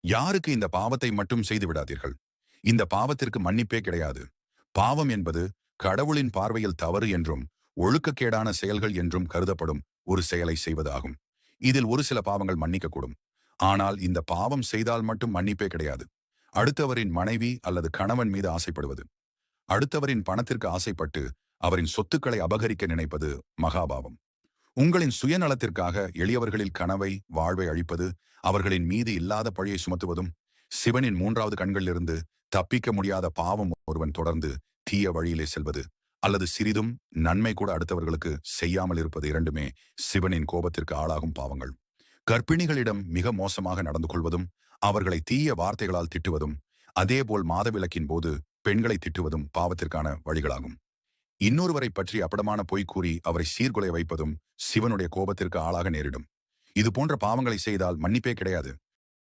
யாருக்கு இந்த பாவத்தை மட்டும் செய்து விடாதீர்கள். இந்த பாவத்திற்கு மன்னிப்பே கிடையாது. பாவம் என்பது கடவுளின் பார்வையில் தவறு என்றும் ஒழுக்கக்கேடான செயல்கள் என்றும் கருதப்படும் ஒரு செயலை செய்வதாகும். இதில் ஒரு சில பாவங்கள் மன்னிக்கக்கூடும். ஆனால் இந்த பாவம் செய்தால் மட்டும் மன்னிப்பே கிடையாது. அடுத்தவரின் மனைவி அல்லது கணவன் மீது ஆசைப்படுவது, அடுத்தவரின் பணத்திற்கு ஆசைப்பட்டு அவரின் சொத்துக்களை அபகரிக்க நினைப்பது மகாபாவம். உங்களின் சுயநலத்திற்காக எளியவர்களில் கனவை வாழ்வை அழிப்பது, அவர்களின் மீது இல்லாத பழியை சுமத்துவதும், சிவனின் மூன்றாவது கண்களிலிருந்து தப்பிக்க முடியாத பாவம் ஒருவன் தொடர்ந்து தீய வழியிலே செல்வது, அல்லது சிறிதும் நன்மை கூட அடுத்தவர்களுக்கு செய்யாமல் இருப்பது இரண்டுமே சிவனின் கோபத்திற்கு ஆளாகும் பாவங்கள். கர்ப்பிணிகளிடம் மிக மோசமாக நடந்து கொள்வதும், அவர்களை தீய வார்த்தைகளால் திட்டுவதும், அதேபோல் மாதவிலக்கின் போது பெண்களை திட்டுவதும் பாவத்திற்கான வழிகளாகும். இன்னொருவரை பற்றி அப்படமான பொய் கூறி அவரை சீர்குலைய வைப்பதும் சிவனுடைய கோபத்திற்கு ஆளாக நேரிடும். இது போன்ற பாவங்களை செய்தால் மன்னிப்பே கிடையாது.